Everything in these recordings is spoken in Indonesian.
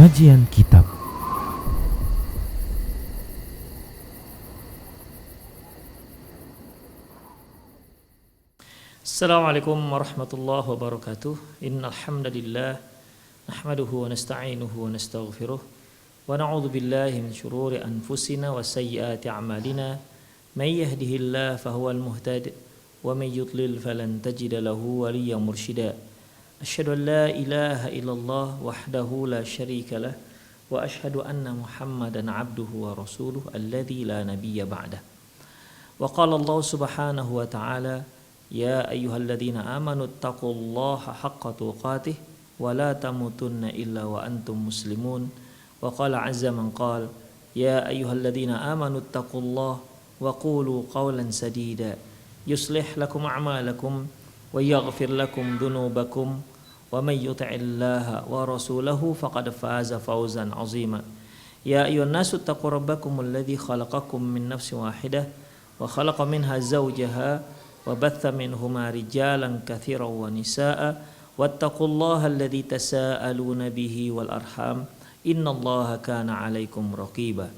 Kajian Kitab. Assalamualaikum warahmatullahi wabarakatuh. Innal hamdalillah nahmaduhu wa nasta'inuhu wa nastaghfiruh wa na'udzu billahi min shururi anfusina wa sayyiati a'malina. May yahdihillahu fahuwal muhtadi wa may yudlil falan tajida lahu waliyyan mursyida. Asyhadu an la ilaha illallah wahdahu la syarika lah wa asyhadu anna Muhammadan 'abduhu wa rasuluhu alladzi la nabiyya ba'dah. Wa qala Allah subhanahu wa ta'ala: Ya ayyuhalladzina amanu taqullaha haqqa tuqatih wa la tamutunna illa wa antum muslimun. Wa qala azza man qala: Ya ayyuhalladzina amanu taqullaha wa qulu qawlan sadida yuslih lakum a'malakum wa yaghfir lakum dhunubakum wa may yuti'illaha wa rasulahu faqad faza fawzan 'azima. Ya ayyuhan nasu taqu rabbakumul ladzi khalaqakum min nafsin wahidah wa khalaqa minha zawjaha wa batha minhuma rijalan katsiran wa nisaa wattaqullaha alladzi tasaaluna bihi wal arham innallaha kana 'alaikum raqiba.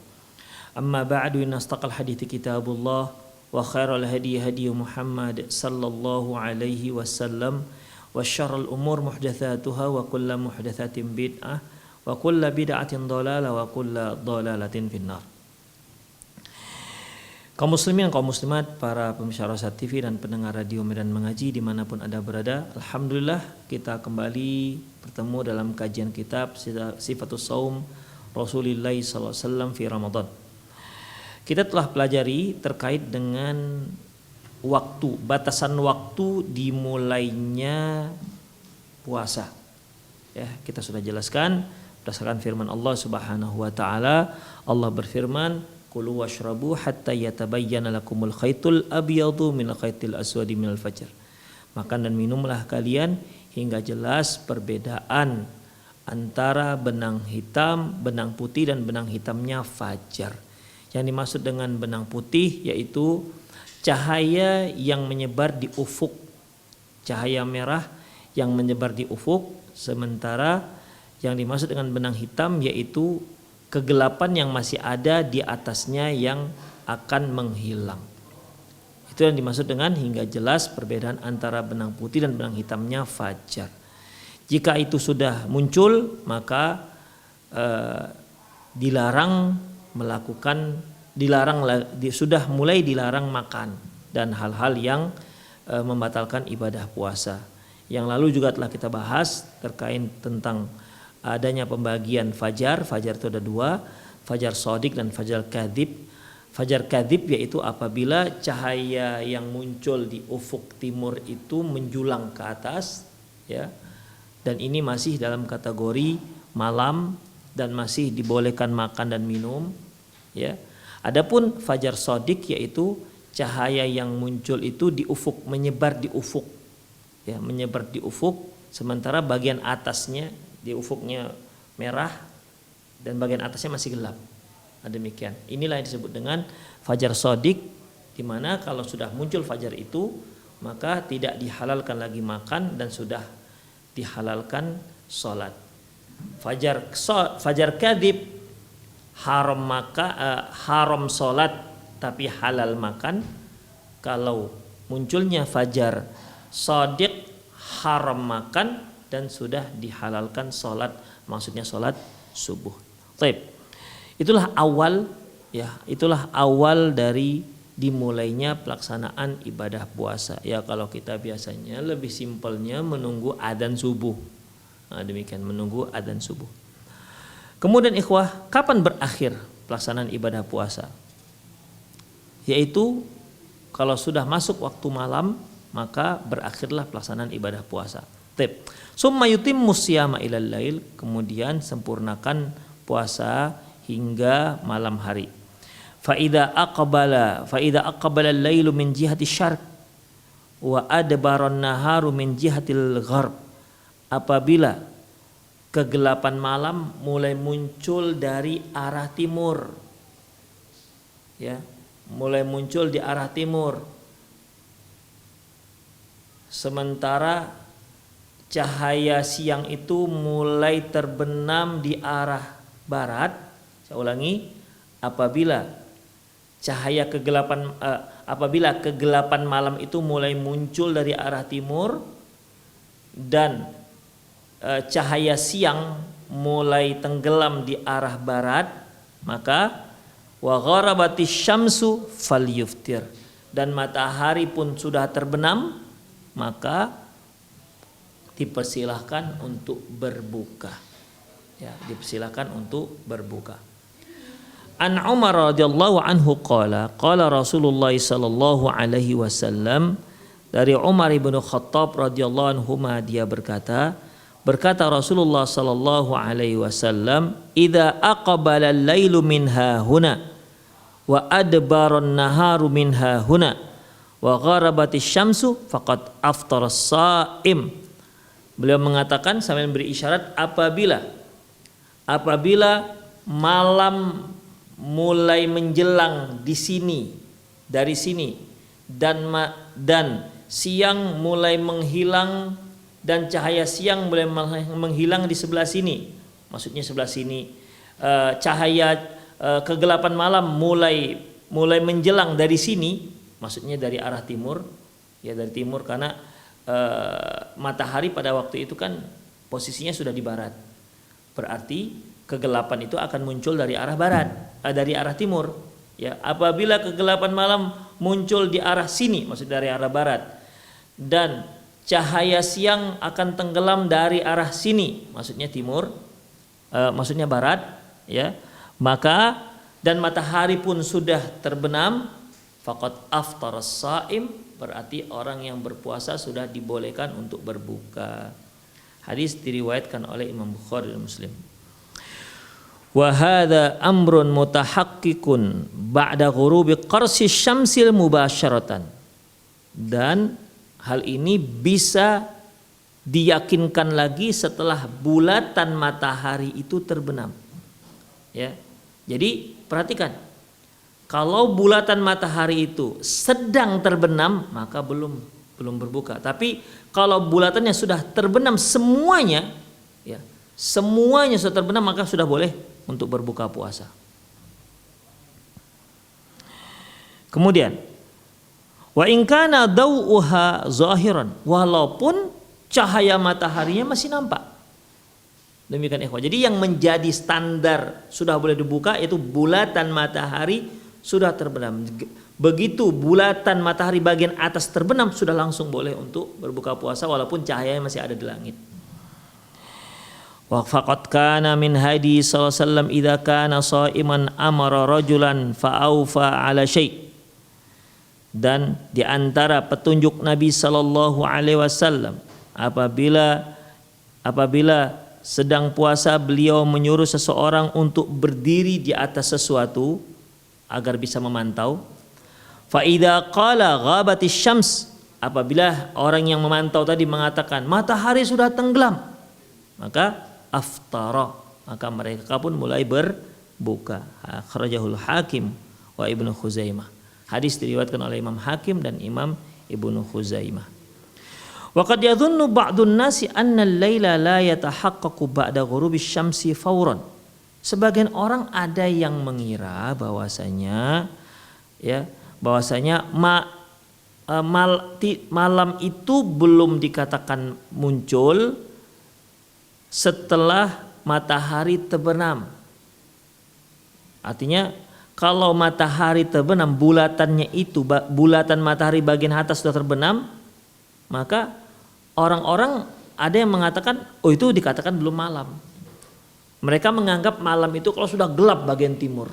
Amma ba'du, inna astaqal hadithi kitabullah wa khairal hadi hadi Muhammad sallallahu alaihi wasallam wa syarrul umur muhdatsatuha wa kullu muhdatsatin bid'ah wa kullu bid'atin dhalalah wa kullu dhalalatin finnar. Kaum muslimin, kaum muslimat, para pemirsa Rosyad TV dan pendengar radio Medan Mengaji dimanapun Anda berada, alhamdulillah kita kembali bertemu dalam kajian kitab Sifatus Shaum Rasulillah SAW fi Ramadan. Kita telah pelajari terkait dengan waktu, batasan waktu dimulainya puasa. Ya, kita sudah jelaskan berdasarkan firman Allah Subhanahu wa taala. Allah berfirman, Kulu washrabu hatta yatabayyana lakumul khaytul abyadu minal khaytil aswadi minal fajr. Makan dan minumlah kalian hingga jelas perbedaan antara benang hitam, benang putih dan benang hitamnya fajar. Yang dimaksud dengan benang putih yaitu cahaya yang menyebar di ufuk, cahaya merah yang menyebar di ufuk, sementara yang dimaksud dengan benang hitam yaitu kegelapan yang masih ada di atasnya yang akan menghilang. Itu yang dimaksud dengan hingga jelas perbedaan antara benang putih dan benang hitamnya fajar. Jika itu sudah muncul, maka sudah mulai dilarang makan dan hal-hal yang membatalkan ibadah puasa. Yang lalu juga telah kita bahas terkait tentang adanya pembagian fajar. Fajar itu ada dua, fajar shadiq dan fajar kadzib. Fajar kadzib yaitu apabila cahaya yang muncul di ufuk timur itu menjulang ke atas, ya, dan ini masih dalam kategori malam dan masih dibolehkan makan dan minum, ya. Adapun fajar shadiq yaitu cahaya yang muncul itu di ufuk, menyebar di ufuk, ya, menyebar di ufuk, sementara bagian atasnya di ufuknya merah dan bagian atasnya masih gelap. Demikian. Inilah yang disebut dengan fajar shadiq, di mana kalau sudah muncul fajar itu maka tidak dihalalkan lagi makan dan sudah dihalalkan sholat. Fajar kadzib haram sholat tapi halal makan. Kalau munculnya fajar shadiq haram makan dan sudah dihalalkan sholat, maksudnya sholat subuh. Baik, itulah awal, ya, itulah awal dari dimulainya pelaksanaan ibadah puasa. Ya, kalau kita biasanya lebih simpelnya menunggu adzan subuh. Nah, demikian, menunggu adzan subuh. Kemudian ikhwah, kapan berakhir pelaksanaan ibadah puasa? Yaitu kalau sudah masuk waktu malam, maka berakhirlah pelaksanaan ibadah puasa. Tip. Summa yutimmu siyama ilal lail, kemudian sempurnakan puasa hingga malam hari. Fa idza aqbala al-lailu min jihati syarq wa adbara an-naharu min jihatil gharb. Apabila kegelapan malam mulai muncul dari arah timur, ya, mulai muncul di arah timur, sementara cahaya siang itu mulai terbenam di arah barat. Saya ulangi, apabila kegelapan malam itu mulai muncul dari arah timur dan cahaya siang mulai tenggelam di arah barat, maka wa gharabatis syamsu falyuftir, dan matahari pun sudah terbenam, maka dipersilahkan untuk berbuka. Ya, dipersilahkan untuk berbuka. An Umar radhiyallahu anhu qala Rasulullah sallallahu alaihi wasallam, dari Umar ibnu Khattab radhiyallahu anhu dia berkata Rasulullah sallallahu alaihi wasallam, idza aqbala al-lailu min hahuna wa adbara an-naharu min hahuna wa gharabatis syamsu faqad aftara as-shaim. Beliau mengatakan sambil beri isyarat, apabila malam mulai menjelang di sini, dari sini, dan siang mulai menghilang dan cahaya siang mulai menghilang di sebelah sini, maksudnya sebelah sini, cahaya kegelapan malam mulai menjelang dari sini, maksudnya dari arah timur, ya dari timur, karena matahari pada waktu itu kan posisinya sudah di barat, berarti kegelapan itu akan muncul dari arah barat, dari arah timur. Ya, apabila kegelapan malam muncul di arah sini, maksud dari arah barat, dan cahaya siang akan tenggelam dari arah sini, maksudnya timur, maksudnya barat, ya, maka dan matahari pun sudah terbenam, faqad aftara as-shaim, berarti orang yang berpuasa sudah dibolehkan untuk berbuka. Hadis diriwayatkan oleh Imam Bukhari dan Muslim. Wa hadza amrun mutahaqqiqun ba'da ghurubi qarsi syamsil mubasyaratan. Dan hal ini bisa diyakinkan lagi setelah bulatan matahari itu terbenam. Ya. Jadi perhatikan, kalau bulatan matahari itu sedang terbenam maka belum berbuka. Tapi kalau bulatannya sudah terbenam semuanya, ya, semuanya sudah terbenam, maka sudah boleh untuk berbuka puasa. Kemudian, wa in kana daw'uha zahiran, walaupun cahaya mataharinya masih nampak. Demikian ikhwah. Jadi yang menjadi standar sudah boleh dibuka itu bulatan matahari sudah terbenam. Begitu bulatan matahari bagian atas terbenam, sudah langsung boleh untuk berbuka puasa walaupun cahayanya masih ada di langit. Wa faqad kana min hadi sallallahu alaihi wasallam idza kana shaiman amara rajulan fa aufa ala syai'. Dan di antara petunjuk Nabi sallallahu alaihi wasallam, apabila sedang puasa beliau menyuruh seseorang untuk berdiri di atas sesuatu agar bisa memantau. Fa idza qala ghabatis syams, apabila orang yang memantau tadi mengatakan matahari sudah tenggelam, maka aftara, maka mereka pun mulai berbuka. Akhrajahul Hakim wa Ibnu Khuzaimah. Hadis diriwayatkan oleh Imam Hakim dan Imam Ibnu Khuzaimah. Wa qad yadhunnu ba'dun nasi anna al-laila la yatahaqqaqu ba'da ghurubisy syamsi fawran. Sebagian orang ada yang mengira bahwasanya malam itu belum dikatakan muncul setelah matahari terbenam. Artinya kalau matahari terbenam, bulatan matahari bagian atas sudah terbenam, maka orang-orang ada yang mengatakan, oh itu dikatakan belum malam. Mereka menganggap malam itu kalau sudah gelap bagian timur.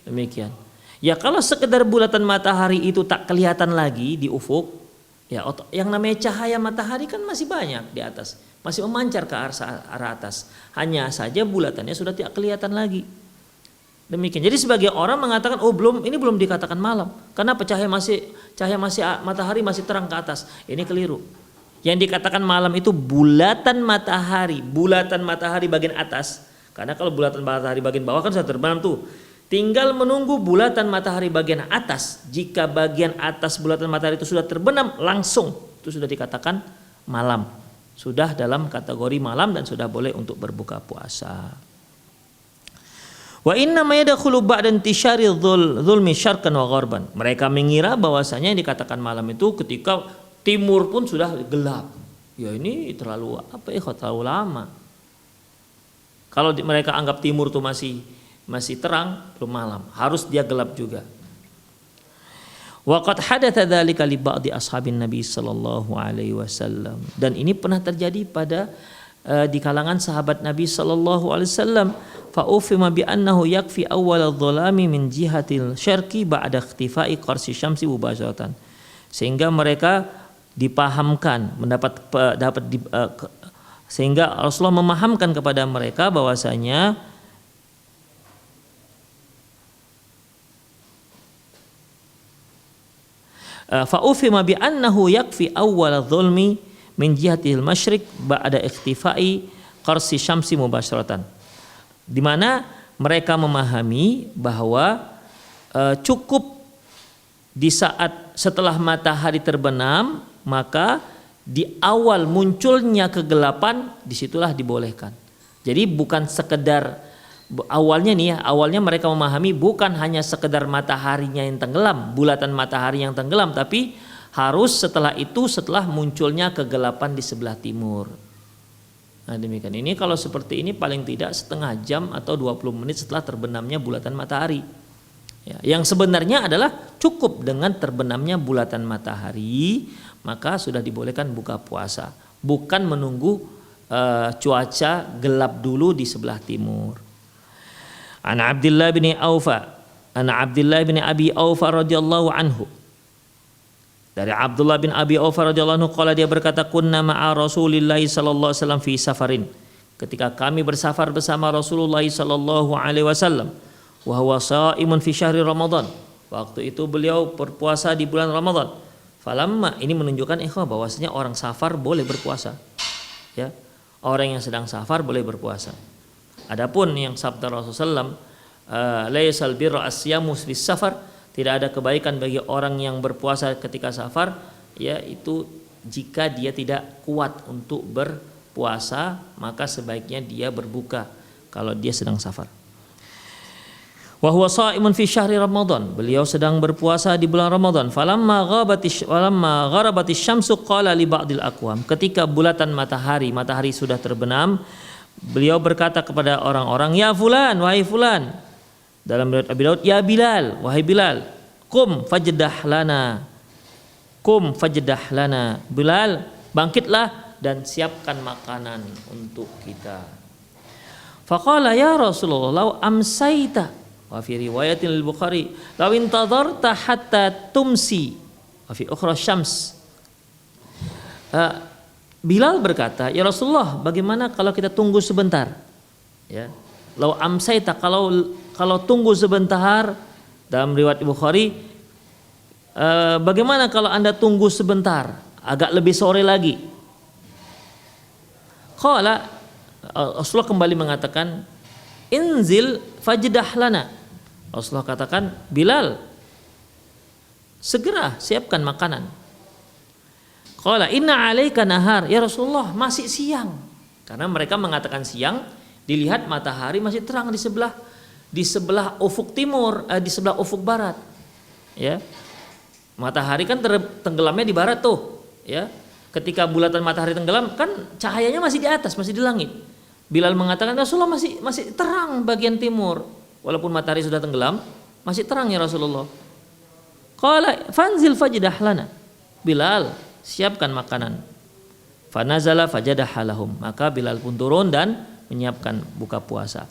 Demikian. Ya kalau sekedar bulatan matahari itu tak kelihatan lagi di ufuk, ya yang namanya cahaya matahari kan masih banyak di atas, masih memancar ke arah atas. Hanya saja bulatannya sudah tidak kelihatan lagi. Demikian. Jadi sebagai orang mengatakan, oh ini belum dikatakan malam, karena cahaya matahari masih terang ke atas. Ini keliru. Yang dikatakan malam itu bulatan matahari bagian atas. Karena kalau bulatan matahari bagian bawah kan sudah terbenam tuh. Tinggal menunggu bulatan matahari bagian atas. Jika bagian atas bulatan matahari itu sudah terbenam, langsung itu sudah dikatakan malam. sudah dalam kategori malam dan sudah boleh untuk berbuka puasa. Wa inna ma yadkhulu ba'da intishari dzulmi syarqan wa gharban. Mereka mengira bahwasanya yang dikatakan malam itu ketika timur pun sudah gelap. Ya ini terlalu terlalu lama. Kalau mereka anggap timur itu masih terang, belum malam, harus dia gelap juga. Wa qad hadatsa dzalika li ba'di ashabin Nabi sallallahu alaihi wasallam. Dan ini pernah terjadi pada di kalangan sahabat Nabi sallallahu alaihi wasallam. Fa ufima bi annahu yakfi awwal adh-dhulami min jihatil syarqi ba'da ikhtifai qarsi syamsi mubasharatan. Sehingga mereka dipahamkan, sehingga Rasulullah memahamkan kepada mereka bahwasanya fa ufima bi annahu yakfi awwal adh-dhulmi min jihatil masyriq ba'da ikhtifai qarsi syamsi mubasharatan, di mana mereka memahami bahwa cukup di saat setelah matahari terbenam, maka di awal munculnya kegelapan disitulah dibolehkan. Jadi bukan sekedar awalnya nih ya, awalnya mereka memahami bukan hanya sekedar mataharinya yang tenggelam, bulatan matahari yang tenggelam, tapi harus setelah itu, setelah munculnya kegelapan di sebelah timur. Nah demikian, ini kalau seperti ini paling tidak setengah jam atau 20 menit setelah terbenamnya bulatan matahari ya, yang sebenarnya adalah cukup dengan terbenamnya bulatan matahari, maka sudah dibolehkan buka puasa, bukan menunggu cuaca gelap dulu di sebelah timur. Ana Abdullah bin Abi Aufa radhiyallahu anhu, dari Abdullah bin Abi Aufa radhiyallahu anhu, qala, dia berkata, kunna ma'a Rasulillah sallallahu alaihi wasallam fi safarin, ketika kami bersafar bersama Rasulullah sallallahu alaihi wasallam, wa huwa shaimun fi syahri Ramadan, waktu itu beliau berpuasa di bulan Ramadan. Falamma, ini menunjukkan bahwasanya orang safar boleh berpuasa ya, orang yang sedang safar boleh berpuasa. Adapun yang sabda Rasulullah laisal birra asyamu fis safar, tidak ada kebaikan bagi orang yang berpuasa ketika safar, yaitu jika dia tidak kuat untuk berpuasa, maka sebaiknya dia berbuka kalau dia sedang safar. Wa huwa shaimun fi syahri Ramadan, beliau sedang berpuasa di bulan Ramadan. Falamma gharabatis syamsu qala li ba'dil aqwam, ketika bulatan matahari sudah terbenam, beliau berkata kepada orang-orang, ya fulan, wahai fulan. Dalam riwayat Abi Daud, ya Bilal, wahai Bilal, kum fajdah lana, Bilal, bangkitlah dan siapkan makanan untuk kita. Faqala ya Rasulullah, law amsayta, wa fi riwayatin al-Bukhari, law intadarta hatta tumsi, wa fi ukhra syams. Bilal berkata, ya Rasulullah, bagaimana kalau kita tunggu sebentar? Ya, law amsayta, kalau tunggu sebentar. Dalam riwayat Bukhari, bagaimana kalau Anda tunggu sebentar, agak lebih sore lagi? Qala, Rasulullah kembali mengatakan, inzil fajdah lana. Rasulullah katakan, Bilal, segera siapkan makanan. Qala inna alaika nahar, ya Rasulullah, masih siang. Karena mereka mengatakan siang, dilihat matahari masih terang di sebelah ufuk timur, di sebelah ufuk barat. Ya. Matahari kan tenggelamnya di barat tuh, ya. Ketika bulatan matahari tenggelam kan cahayanya masih di atas, masih di langit. Bilal mengatakan, Rasulullah masih terang bagian timur, walaupun matahari sudah tenggelam, masih terang ya Rasulullah. Qala fanzil fajdah lana, Bilal, siapkan makanan. Fanazala fajadah lahum, maka Bilal pun turun dan menyiapkan buka puasa.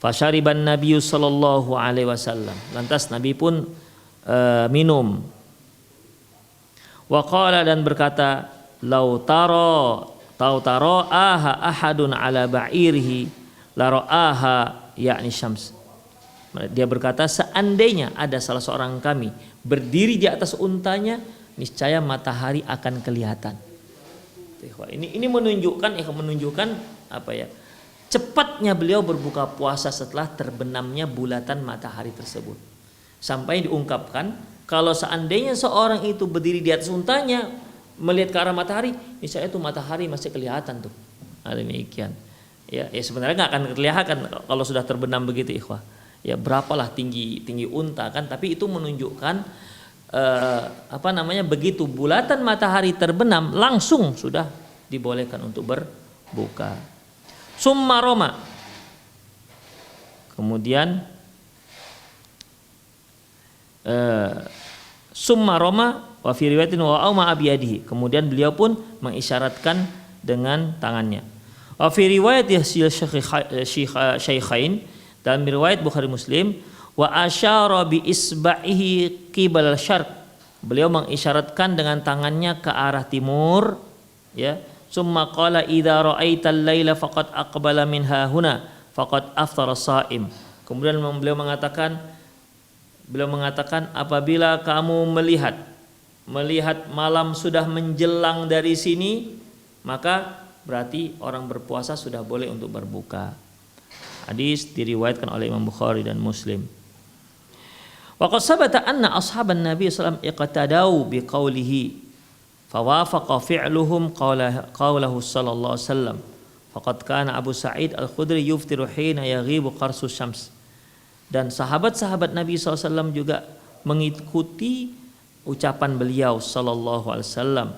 Fasyariban Nabi sallallahu alaihi wasallam, lantas Nabi pun minum. Wa qala, dan berkata, lau taro aha ahadun ala ba'irihi la ra'aha yakni syams. Dia berkata, seandainya ada salah seorang kami berdiri di atas untanya, niscaya matahari akan kelihatan. Ini menunjukkan apa ya? Cepatnya beliau berbuka puasa setelah terbenamnya bulatan matahari tersebut. Sampai diungkapkan, kalau seandainya seorang itu berdiri di atas untanya, melihat ke arah matahari, misalnya itu matahari masih kelihatan tuh. Nah, demikian. Ya sebenarnya nggak akan kelihatan kalau sudah terbenam begitu, ikhwah. Ya berapalah tinggi unta kan, tapi itu menunjukkan begitu bulatan matahari terbenam langsung sudah dibolehkan untuk berbuka. Summa Roma. Kemudian summa Roma wa fi riwayatin wa auma abiyadihi. Kemudian beliau pun mengisyaratkan dengan tangannya. Wa fi riwayat Syaikhain, dalam riwayat Bukhari Muslim, wa asyara bi isba'ihi qibal syarq. Beliau mengisyaratkan dengan tangannya ke arah timur, ya. Summa qala idza ra'aital laila faqad aqbala min hahuna faqad aftara shaim. Kemudian beliau mengatakan apabila kamu melihat malam sudah menjelang dari sini, maka berarti orang berpuasa sudah boleh untuk berbuka. Hadis diriwayatkan oleh Imam Bukhari dan Muslim. Wa qad sabata anna ashaban Nabi sallallahu alaihi wasallam iqtadau biqaulihi fawafaqa fi'luhum qawlahu sallallahu alaihi wasallam. Faqad kana Abu Sa'id Al-Khudri yuftiru hina yaghibu qarsu syams. Dan sahabat-sahabat Nabi SAW juga mengikuti ucapan beliau sallallahu alaihi wasallam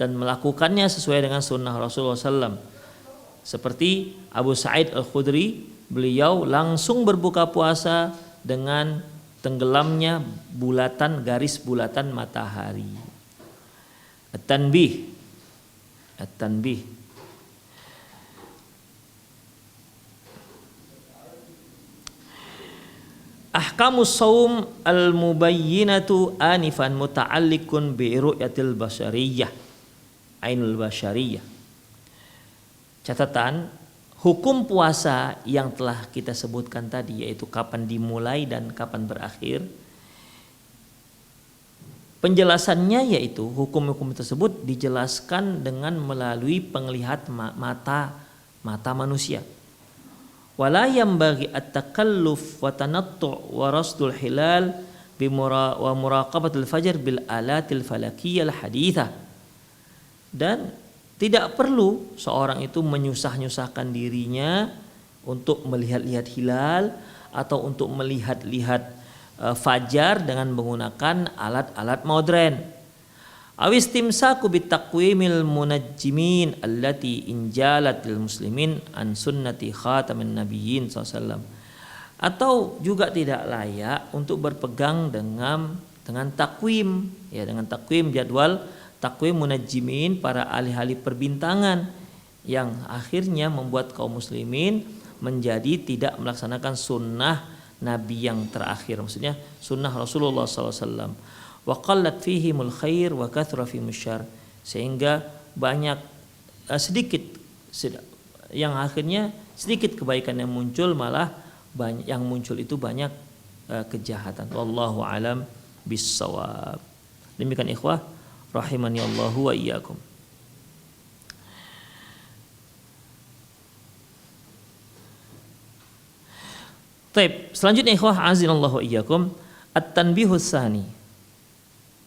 dan melakukannya sesuai dengan sunnah Rasulullah SAW. Seperti Abu Sa'id Al-Khudri, beliau langsung berbuka puasa dengan tenggelamnya garis bulatan matahari. At-tanbih. Ahkamus shaum al-mubayyinatu anifan muta'alliqun bi ru'yatil basyariyah. Ainul basyariyah. Catatan, hukum puasa yang telah kita sebutkan tadi, yaitu kapan dimulai dan kapan berakhir. Penjelasannya yaitu hukum-hukum tersebut dijelaskan dengan melalui penglihat mata manusia. Wala yanbaghi at-takalluf wa tanattu' wa rasdul hilal wa muraqabatul fajr bil alatil falakiyyah haditsah. Dan tidak perlu seorang itu menyusah-nyusahkan dirinya untuk melihat-lihat hilal atau untuk melihat-lihat fajar dengan menggunakan alat-alat modern. Awis timsaku bitaqwimil munajjimin allati injalat lil muslimin an sunnati khatamin nabiyyin sallallahu. Atau juga tidak layak untuk berpegang dengan takwim, ya, dengan takwim jadwal, takwim munajjimin, para ahli-ahli perbintangan yang akhirnya membuat kaum muslimin menjadi tidak melaksanakan sunnah Nabi yang terakhir, maksudnya sunnah Rasulullah SAW. Wa qallat fihimul khair wa kathra fihimus syarr, sehingga banyak sedikit yang akhirnya sedikit kebaikan yang muncul, malah banyak yang muncul itu banyak kejahatan. Wallahu alam bissawab. Demikian ikhwah rahimani Allahu wa iyyakum. Baik, selanjutnya ikhwah azinallahu wa iyyakum, at-tanbihus tsani.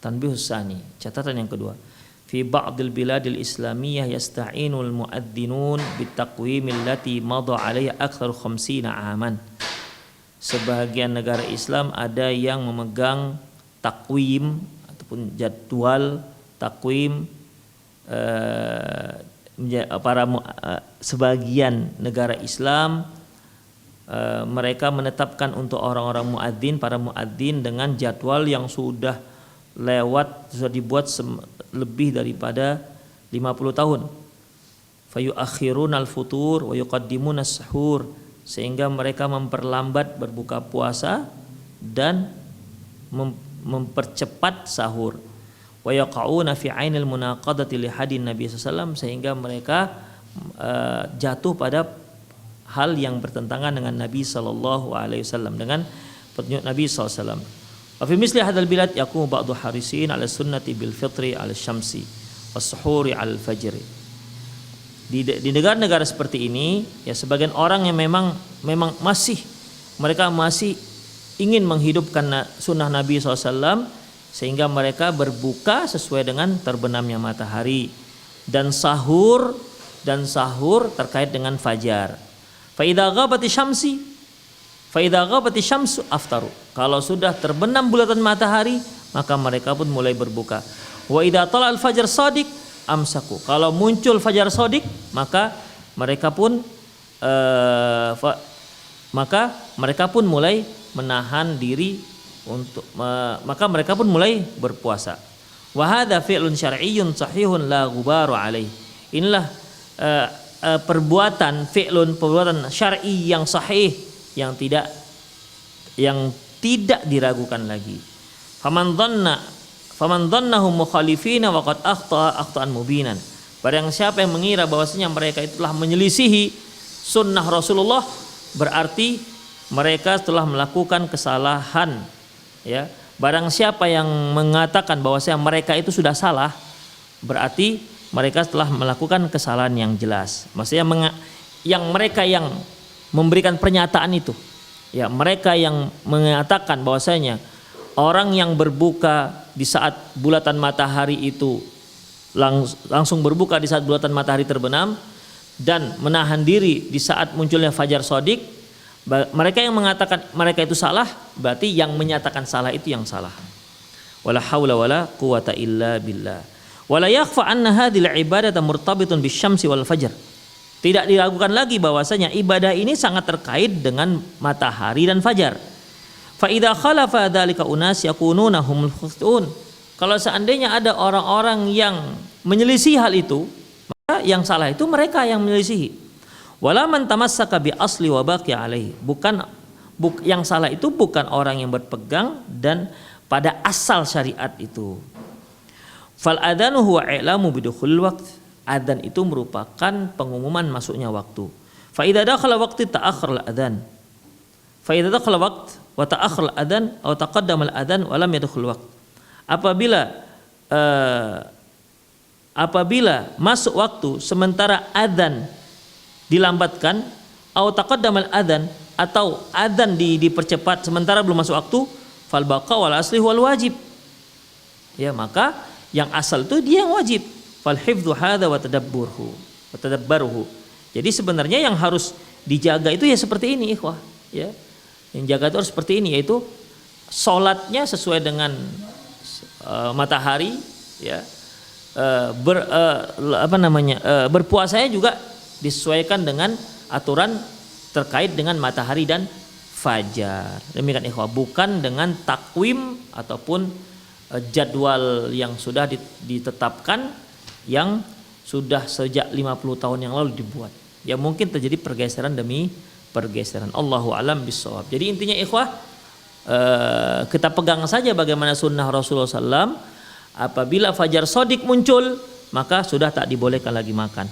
Tanbihus tsani, catatan yang kedua. Fi ba'dil biladil islamiyah yasta'inul muadzzinun bitaqwimil lati madha 'alaiha aktsar 50 aman. Sebagian negara Islam ada yang memegang takwim ataupun jadwal takwim sebagian negara Islam mereka menetapkan untuk orang-orang muadzin, para muadzin dengan jadwal yang sudah dibuat lebih daripada 50 tahun. Fayuakhirunal futur wa yuqaddimunas sahur, sehingga mereka memperlambat berbuka puasa dan mempercepat sahur. Wa yaqauna fi ainil munaqadati li hadin Nabi sallallahu alaihi wasallam, sehingga mereka jatuh pada hal yang bertentangan dengan Nabi sallallahu alaihi wasallam, dengan petunjuk Nabi sallallahu alaihi wasallam. Wa fi misli hadzal bilad yaqumu ba'du harisin 'ala sunnati bil fitri 'ala syamsi was suhuri 'al fajri. Di negara-negara seperti ini, ya, sebagian orang yang memang mereka masih ingin menghidupkan sunnah Nabi SAW, sehingga mereka berbuka sesuai dengan terbenamnya matahari, dan sahur terkait dengan fajar. Fa idza ghabati syamsu aftaru. Kalau sudah terbenam bulatan matahari, maka mereka pun mulai berbuka. Wa idza tala'al fajar shadiq amsaku. Kalau muncul fajar shadiq, maka mereka pun mulai menahan diri maka mereka pun mulai berpuasa. Wa hadza fi'lun syar'iyyun sahihun la ghubaru alaih. Inilah perbuatan syar'i yang sahih, yang tidak diragukan lagi. Faman dhannahum mukhalifina wa qad akhta'an mubinan. Barang siapa yang mengira bahwasanya mereka itu telah menyelisihi sunnah Rasulullah, berarti mereka telah melakukan kesalahan. Ya, barang siapa yang mengatakan bahwasanya mereka itu sudah salah, berarti mereka telah melakukan kesalahan yang jelas. Maksudnya mereka yang memberikan pernyataan itu, ya, mereka yang mengatakan bahwasanya orang yang berbuka di saat bulatan matahari itu langsung berbuka di saat bulatan matahari terbenam dan menahan diri di saat munculnya fajar shadiq, mereka yang mengatakan mereka itu salah, berarti yang menyatakan salah itu yang salah. Wala haula wala quwata illa billah. Wala yakhfa anna hadhil ibadata murtabitun bisyamsi wal fajr. Tidak diragukan lagi bahwasanya ibadah ini sangat terkait dengan matahari dan fajar. Fa idza khalafa dzalika unas yakununa humul khutun. Kalau seandainya ada orang-orang yang menyelisih hal itu, maka yang salah itu mereka yang menyelisihi. Wala man tamassaka bi asli wa baqi alaihi. Yang salah itu bukan orang yang berpegang dan pada asal syariat itu. Fal adzanu huwa i'lamu bidukhul waqt. Adzan itu merupakan pengumuman masuknya waktu. Fa idza dakhala waqti ta'akhkhara al-adzan. Fa idza dakhala waqt wa ta'akhkhara al-adzan aw taqaddama al-adzan wa lam yadkhul waqt. Apabila masuk waktu sementara adzan dilambatkan, atau taqaddamal adzan, atau adzan dipercepat sementara belum masuk waktu, fal baqa wal asli wal wajib. Ya, maka yang asal itu dia yang wajib. Fal hifdzu hadza wa tadabburuhu. Jadi sebenarnya yang harus dijaga itu ya seperti ini, ikhwah, ya. Yang jaga itu harus seperti ini, yaitu salatnya sesuai dengan matahari, ya. Berpuasanya juga disesuaikan dengan aturan terkait dengan matahari dan fajar. Demikian ikhwah, bukan dengan takwim ataupun jadwal yang sudah ditetapkan, yang sudah sejak 50 tahun yang lalu dibuat. Ya mungkin terjadi pergeseran demi pergeseran. Allahu a'lam bissawab. Jadi intinya ikhwah, kita pegang saja bagaimana sunnah Rasulullah SAW. Apabila fajar shadiq muncul, maka sudah tak dibolehkan lagi makan.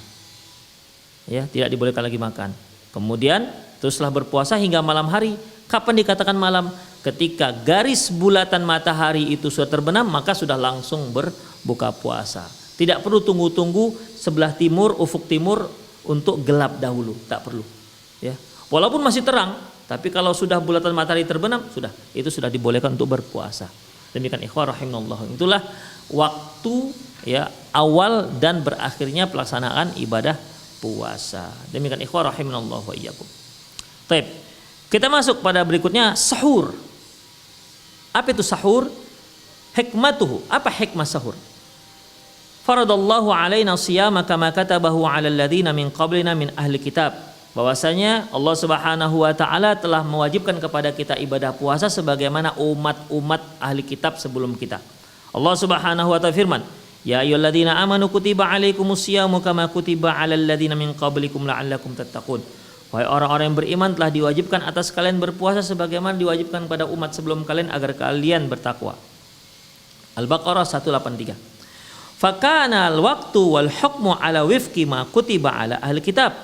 Ya, tidak dibolehkan lagi makan. Kemudian teruslah berpuasa hingga malam hari. Kapan dikatakan malam? Ketika garis bulatan matahari itu sudah terbenam, maka sudah langsung berbuka puasa. Tidak perlu tunggu-tunggu sebelah timur, ufuk timur untuk gelap dahulu, tak perlu. Ya, walaupun masih terang, tapi kalau sudah bulatan matahari terbenam, itu sudah dibolehkan untuk berpuasa. Demikian ikhwah rahimallahu. Itulah waktu, ya, awal dan berakhirnya pelaksanaan ibadah puasa. Demikian ikhwah rahimanallahu wa iyyakum. Baik. Kita masuk pada berikutnya, sahur. Apa itu sahur? Hikmatuhu. Apa hikmah sahur? Faradallahu alaina siyama kama katabahu 'alal ladzina min qablina min ahli kitab. Bahwasanya Allah Subhanahu wa taala telah mewajibkan kepada kita ibadah puasa sebagaimana umat-umat ahli kitab sebelum kita. Allah Subhanahu wa taala firman, ya ayyuhalladzina amanu kutiba alaikumusyamu kama kutiba 'alal ladzina min qablikum la'allakum tattaqun. Wahai orang-orang yang beriman, telah diwajibkan atas kalian berpuasa sebagaimana diwajibkan pada umat sebelum kalian agar kalian bertakwa. Al-Baqarah 183. Fakana al-waqtu wal hukmu ala wifqi ma kutiba ala ahli kitab.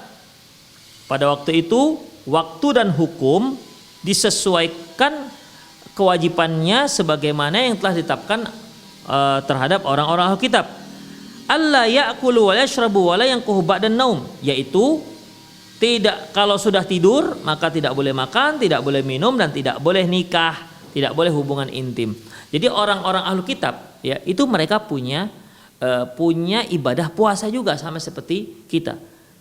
Pada waktu itu waktu dan hukum disesuaikan kewajibannya sebagaimana yang telah ditetapkan terhadap orang-orang ahli kitab. Alla ya'kulu wa yashrabu wa la yanquhu ba'dan naum, yaitu tidak, kalau sudah tidur maka tidak boleh makan, tidak boleh minum, dan tidak boleh nikah, tidak boleh hubungan intim. Jadi orang-orang ahlu kitab ya itu mereka punya ibadah puasa juga sama seperti kita.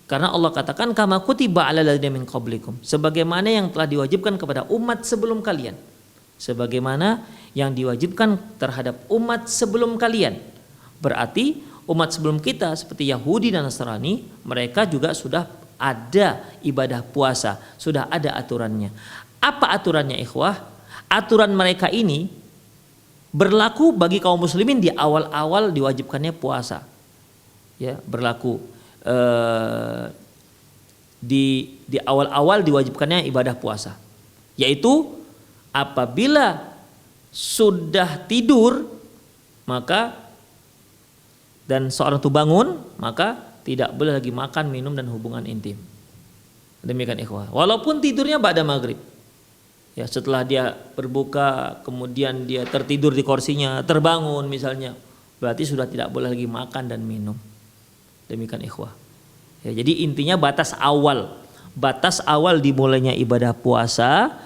Karena Allah katakan kama kutiba 'alal ladzina min qablikum, sebagaimana yang telah diwajibkan kepada umat sebelum kalian. Sebagaimana yang diwajibkan terhadap umat sebelum kalian. Berarti umat sebelum kita seperti Yahudi dan Nasrani, mereka juga sudah ada ibadah puasa, sudah ada aturannya. Apa aturannya ikhwah? Aturan mereka ini berlaku bagi kaum muslimin di awal-awal diwajibkannya puasa. Ya, berlaku di awal-awal diwajibkannya ibadah puasa. Yaitu apabila sudah tidur maka dan seorang itu bangun, maka tidak boleh lagi makan, minum dan hubungan intim. Demikian ikhwah. Walaupun tidurnya ba'da maghrib. Ya, setelah dia berbuka, kemudian dia tertidur di kursinya, terbangun misalnya, berarti sudah tidak boleh lagi makan dan minum. Demikian ikhwah. Ya, jadi intinya batas awal dimulainya ibadah puasa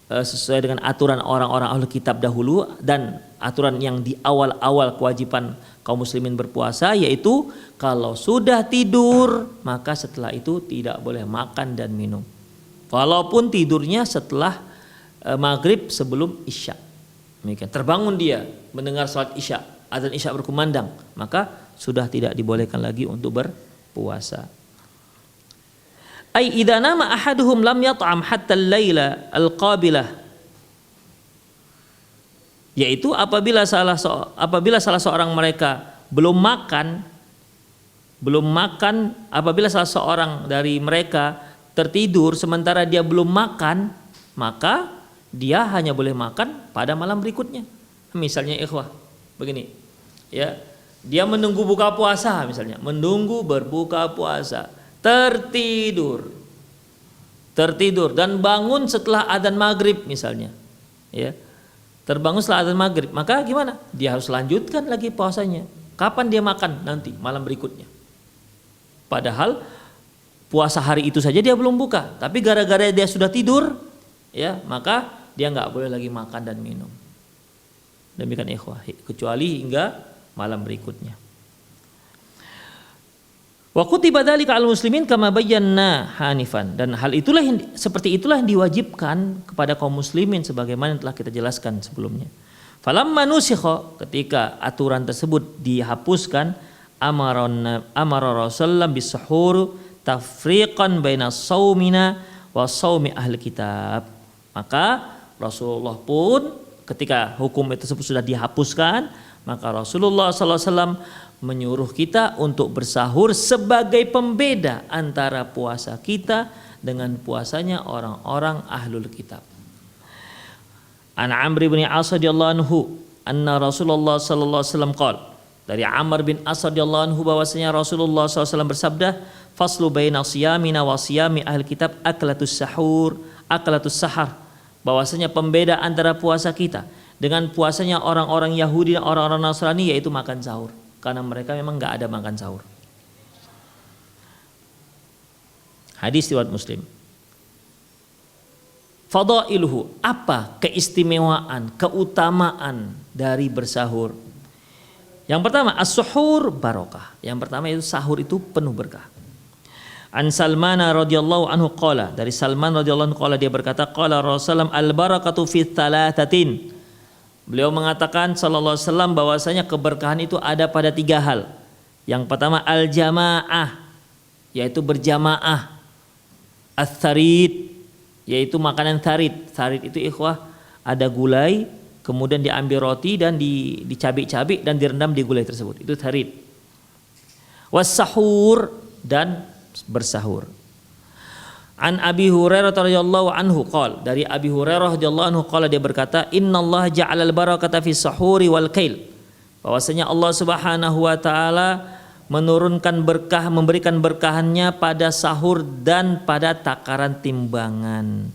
sesuai dengan aturan orang-orang ahli kitab dahulu dan aturan yang di awal-awal kewajiban kaum muslimin berpuasa, yaitu kalau sudah tidur maka setelah itu tidak boleh makan dan minum. Walaupun tidurnya setelah maghrib sebelum isya. Terbangun dia mendengar salat isya, azan isya berkumandang, maka sudah tidak dibolehkan lagi untuk berpuasa. Ai idza nama ahaduhum lam yat'am hatta al-laila al-qabilah, yaitu apabila salah seorang mereka belum makan, apabila salah seorang dari mereka tertidur sementara dia belum makan, maka dia hanya boleh makan pada malam berikutnya. Misalnya ikhwah begini, ya, dia menunggu buka puasa misalnya, menunggu berbuka puasa, tertidur dan bangun setelah adzan maghrib misalnya, ya, terbangun setelah adzan maghrib, maka gimana? Dia harus lanjutkan lagi puasanya. Kapan dia makan? Nanti malam berikutnya. Padahal puasa hari itu saja dia belum buka, tapi gara-gara dia sudah tidur, ya, maka dia nggak boleh lagi makan dan minum. Demikian ikhwah, kecuali hingga malam berikutnya. Wa kutiba dzalika 'alal muslimin kama bayyana hanifan, dan hal itulah seperti itulah yang diwajibkan kepada kaum muslimin sebagaimana yang telah kita jelaskan sebelumnya. Falamma nusikha, ketika aturan tersebut dihapuskan, amara Rasulullah bis-suhur tafriqan baina saumina wa saumi ahli kitab. Maka Rasulullah pun ketika hukum tersebut sudah dihapuskan, maka Rasulullah SAW menyuruh kita untuk bersahur sebagai pembeda antara puasa kita dengan puasanya orang-orang ahlul kitab. An Amr bin As radhiyallahu anhu anna Rasulullah sallallahu alaihi wasallam qala, dari Amr bin As radhiyallahu anhu bahwasanya Rasulullah SAW bersabda, faslu baina siyamina wa siyami ahli kitab aklatus sahar, bahwasanya pembeda antara puasa kita dengan puasanya orang-orang Yahudi dan orang-orang Nasrani yaitu makan sahur, karena mereka memang nggak ada makan sahur. Hadis riwayat Muslim. Fadailuhu, apa keistimewaan, keutamaan dari bersahur? Yang pertama, as-suhur barokah. Yang pertama itu sahur itu penuh berkah. An Salman radhiyallahu anhu qala, dari Salman radhiyallahu anhu qala, dia berkata, qala Rasulullah al-barakatu fi thalathatin. Beliau mengatakan sallallahu alaihi wasallam bahwasanya keberkahan itu ada pada 3 hal. Yang pertama al-jamaah, yaitu berjamaah. Ats-tsarid, yaitu makanan tsarid. Tsarid itu ikhwah ada gulai, kemudian diambil roti dan dicabik-cabik dan direndam di gulai tersebut. Itu tsarid. Was-sahur, dan bersahur. An Abi Hurairah radhiyallahu anhu qala, dari Abi Hurairah radhiyallahu anhu qala, dia berkata, innallaha ja'alal barakata fis sahuri wal kail, bahwasanya Allah Subhanahu wa taala menurunkan berkah, memberikan berkahannya pada sahur dan pada takaran timbangan.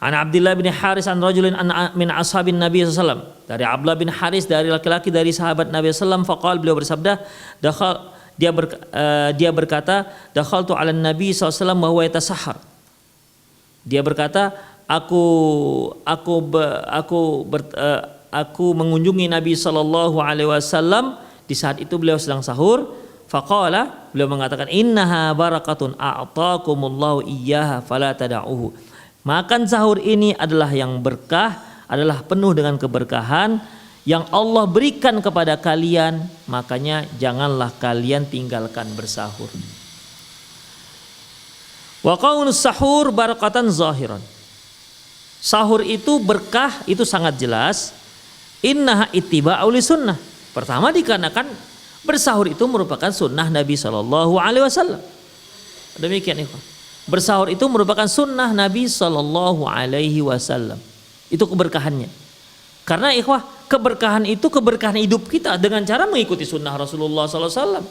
An Abdullah bin Haris an rajulin min ashabin Nabi sallallahu alaihi wasallam, dari Abdullah bin Haris, dari laki-laki dari sahabat Nabi sallallahu alaihi wasallam, faqala, beliau bersabda, dia berkata, dakhaltu 'alan Nabi SAW wa huwa yatasahhar. Dia berkata, aku mengunjungi Nabi sallallahu alaihi wasallam di saat itu beliau sedang sahur. Faqala, beliau mengatakan, innaha barakatun a'taakumullahu iyyaha fala tada'uhu. Makan sahur ini adalah yang berkah, adalah penuh dengan keberkahan yang Allah berikan kepada kalian, makanya janganlah kalian tinggalkan bersahur. Wa qaulus sahur barakatan zahiran. Sahur itu berkah, itu sangat jelas. Innaha ittiba'u li sunnah. Pertama dikarenakan bersahur itu merupakan sunnah Nabi Sallallahu Alaihi Wasallam. Demikian ikhwan. Bersahur itu merupakan sunnah Nabi Sallallahu Alaihi Wasallam. Itu keberkahannya. Karena ikhwah, keberkahan itu keberkahan hidup kita dengan cara mengikuti sunnah Rasulullah Sallallahu Alaihi Wasallam.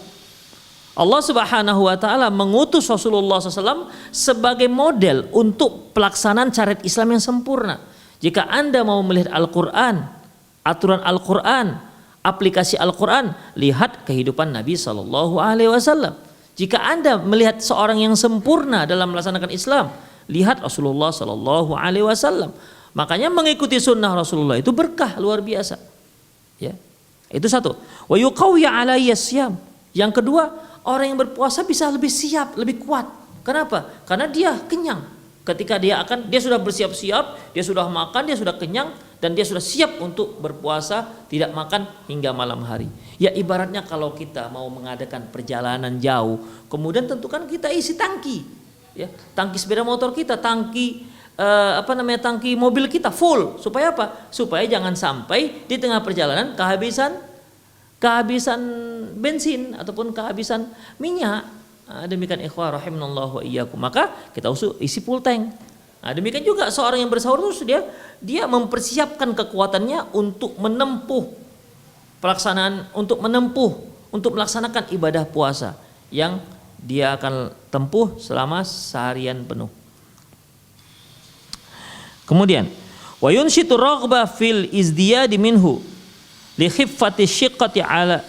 Allah Subhanahu Wa Taala mengutus Rasulullah SAW sebagai model untuk pelaksanaan syariat Islam yang sempurna. Jika Anda mau melihat Al-Quran, aturan Al-Quran, aplikasi Al-Quran, lihat kehidupan Nabi Sallallahu Alaihi Wasallam. Jika Anda melihat seorang yang sempurna dalam melaksanakan Islam, lihat Rasulullah Sallallahu Alaihi Wasallam. Makanya mengikuti sunnah Rasulullah itu berkah luar biasa. Ya, itu satu. Wa yuqawwi alayya siyam. Yang kedua, orang yang berpuasa bisa lebih siap, lebih kuat. Kenapa? Karena dia kenyang. Ketika dia sudah bersiap-siap, dia sudah makan, dia sudah kenyang, dan dia sudah siap untuk berpuasa, tidak makan hingga malam hari. Ya ibaratnya kalau kita mau mengadakan perjalanan jauh, kemudian tentukan kita isi tangki, ya, tangki sepeda motor kita, tangki tangki mobil kita full. Supaya apa? Supaya jangan sampai di tengah perjalanan kehabisan bensin ataupun kehabisan minyak. Demikian ikhwah rahimanallahu wa iyyakum. Maka kita isi full tank. Demikian juga seorang yang bersahur itu dia mempersiapkan kekuatannya untuk menempuh untuk melaksanakan ibadah puasa yang dia akan tempuh selama seharian penuh. Kemudian wa yunshitu raghba fil izdiyadi minhu li khiffati syiqqati ala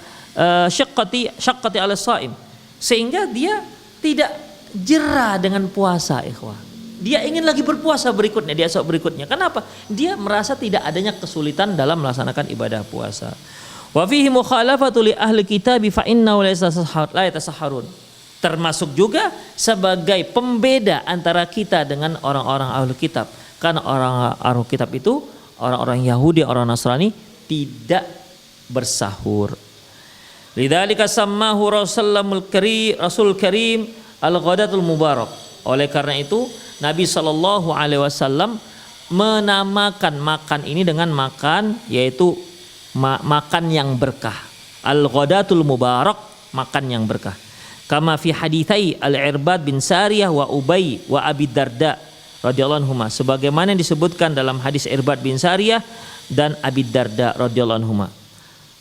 syaqqati ala shaim, sehingga dia tidak jera dengan puasa ikhwah. Dia ingin lagi berpuasa berikutnya, di esok berikutnya. Kenapa? Dia merasa tidak adanya kesulitan dalam melaksanakan ibadah puasa. Wa fihi mukhalafatu li ahli kitabi fa innahu la yatasahharun. Termasuk juga sebagai pembeda antara kita dengan orang-orang ahli kitab. Karena orang ahli kitab itu orang-orang Yahudi, orang Nasrani tidak bersahur. Lidzalika sammahu Rasul Karim al-Ghadatul Mubarak. Oleh karena itu Nabi Shallallahu Alaihi Wasallam menamakan makan ini dengan makan, yaitu makan yang berkah. Al-Ghadatul Mubarak, makan yang berkah. Kama fi haditsai Al-Irbad bin Sariyah wa Ubay wa Abi Darda radhiyallahu anhuma, sebagaimana yang disebutkan dalam hadis Irbad bin Sariyah dan Abi Darda radhiyallahu anhuma.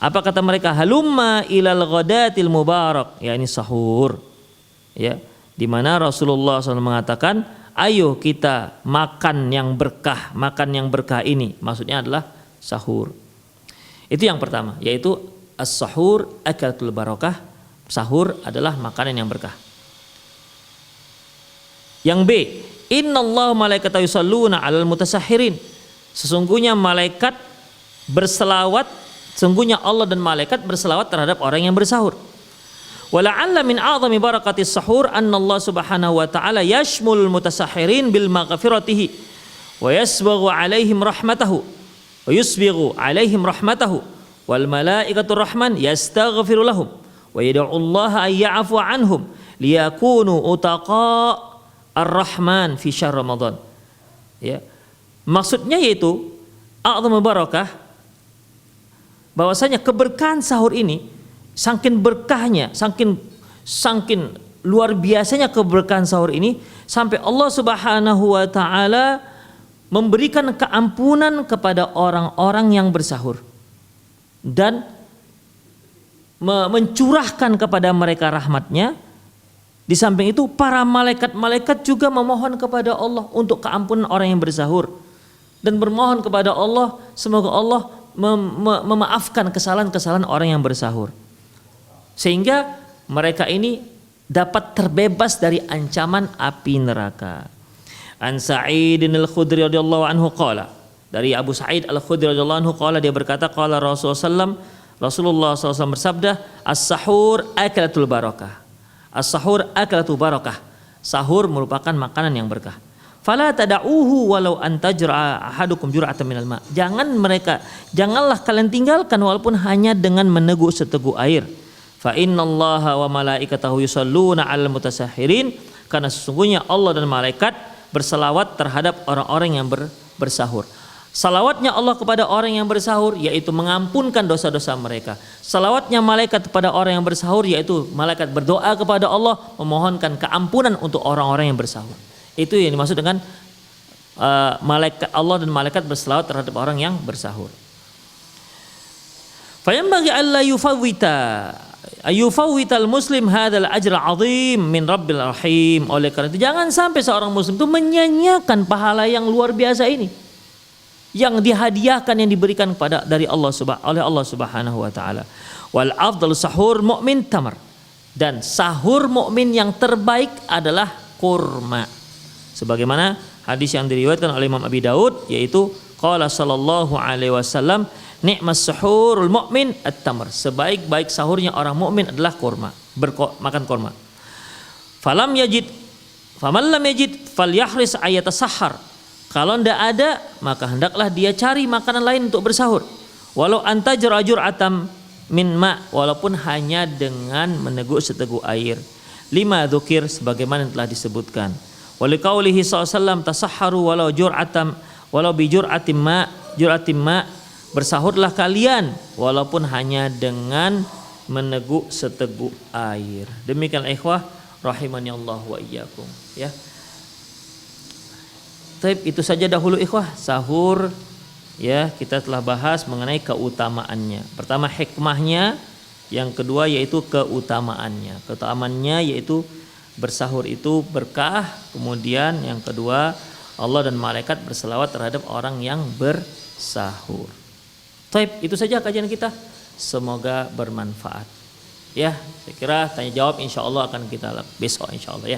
Apa kata mereka? Halumma ilal ghadatil mubarak, yakni sahur. Ya, di mana Rasulullah SAW mengatakan, ayo kita makan yang berkah. Makan yang berkah ini maksudnya adalah sahur. Itu yang pertama, yaitu as-sahur akalatul barakah. Sahur adalah makanan yang berkah. Yang B, innallaha malaikatahu yusalluna 'alal mutasahhirin. Sesungguhnya malaikat berselawat, sesungguhnya Allah dan malaikat berselawat terhadap orang yang bersahur. Wala'alla min a'zami barakatis sahur anna Allah Subhanahu wa ta'ala yashmul mutasahhirin bil maghfiratihi wa yasbaghu 'alaihim rahmatahu wa yusbighu 'alaihim rahmatahu wal malaikatu rahman yastaghfiru lahum wa yad'u Allah ay ya'fu 'anhum liyakunu utaqa ar-rahman fi syahr Ramadan. Ya. Maksudnya yaitu a'zamu barakah, bahwasanya keberkahan sahur ini saking berkahnya, saking luar biasanya keberkahan sahur ini sampai Allah Subhanahu wa taala memberikan keampunan kepada orang-orang yang bersahur dan mencurahkan kepada mereka rahmatnya. Di samping itu para malaikat-malaikat juga memohon kepada Allah untuk keampunan orang yang bersahur dan bermohon kepada Allah semoga Allah memaafkan kesalahan-kesalahan orang yang bersahur, sehingga mereka ini dapat terbebas dari ancaman api neraka. An Sa'id al-Khudri radhiyallahu anhu qala, Dari Abu Sa'id Al-Khudri radhiyallahu anhu qala, dia berkata qala Rasulullah SAW bersabda, as-sahur akalatul barakah. As-sahur akalatul barakah. Sahur merupakan makanan yang berkah. Fala tada'uhu walau antajra ahadukum jur'atan minal ma. Janganlah kalian tinggalkan walaupun hanya dengan meneguk seteguk air. Fa innallaha wa malaikatahu yusalluna 'alal mutasahhirin, karena sesungguhnya Allah dan malaikat berselawat terhadap orang-orang yang bersahur. Salawatnya Allah kepada orang yang bersahur yaitu mengampunkan dosa-dosa mereka. Salawatnya malaikat kepada orang yang bersahur yaitu malaikat berdoa kepada Allah memohonkan keampunan untuk orang-orang yang bersahur. Itu yang dimaksud dengan malaikat Allah dan malaikat berselawat terhadap orang yang bersahur. Fayambaghi alla yufawwital muslim hadzal ajra 'azim min rabbil rahim. Oleh karena itu jangan sampai seorang muslim itu menyia-nyiakan pahala yang luar biasa ini, yang dihadiahkan, yang diberikan kepada dari oleh Allah Subhanahu wa taala. Wal afdalu sahur mu'min tamar. Dan sahur mukmin yang terbaik adalah kurma. Sebagaimana hadis yang diriwayatkan oleh Imam Abi Daud, yaitu qala sallallahu alaihi wasallam, ni'mas suhurul mu'min at-tamr. Sebaik-baik sahurnya orang mukmin adalah kurma, makan kurma. Faman lam yajid falyahris ayatasahhar. Kalau tidak ada, maka hendaklah dia cari makanan lain untuk bersahur. Walau antajra jur'atam min ma, walaupun hanya dengan meneguk seteguk air. Lima dzukir, sebagaimana yang telah disebutkan. Waliqaulihi sallallahu tasahharu walau bi jur'atim ma, bersahurlah kalian walaupun hanya dengan meneguk seteguk air. Demikian ikhwah rahimani Allah wa iyyakum, ya. Baik, itu saja dahulu ikhwah sahur, ya, kita telah bahas mengenai keutamaannya. Pertama hikmahnya, yang kedua yaitu keutamaannya. Keutamaannya yaitu bersahur itu berkah, kemudian yang kedua Allah dan malaikat berselawat terhadap orang yang bersahur. Baik, itu saja kajian kita. Semoga bermanfaat. Ya, saya kira tanya jawab insyaallah akan kita lakukan besok insyaallah, ya.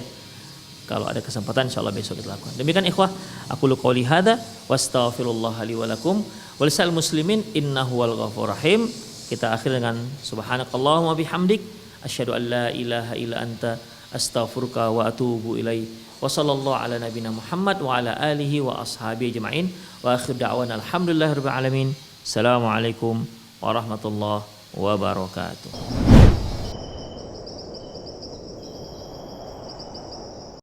Kalau ada kesempatan insyaallah besok kita lakukan. Demikian ikhwah, aku qouli hadza wastaghfirullah li wa lakum wa lisal muslimin innahu wal ghafurur rahim. Kita akhir dengan subhanakallahumma bihamdik asyhadu an la ilaha illa anta astaghfiruka wa atubu ilaik. Wa sallallahu ala nabiyina Muhammad wa ala alihi wa ashabihi ajma'in. Wa akhir da'wana alhamdulillahirabbil alamin. Assalamualaikum warahmatullahi wabarakatuh.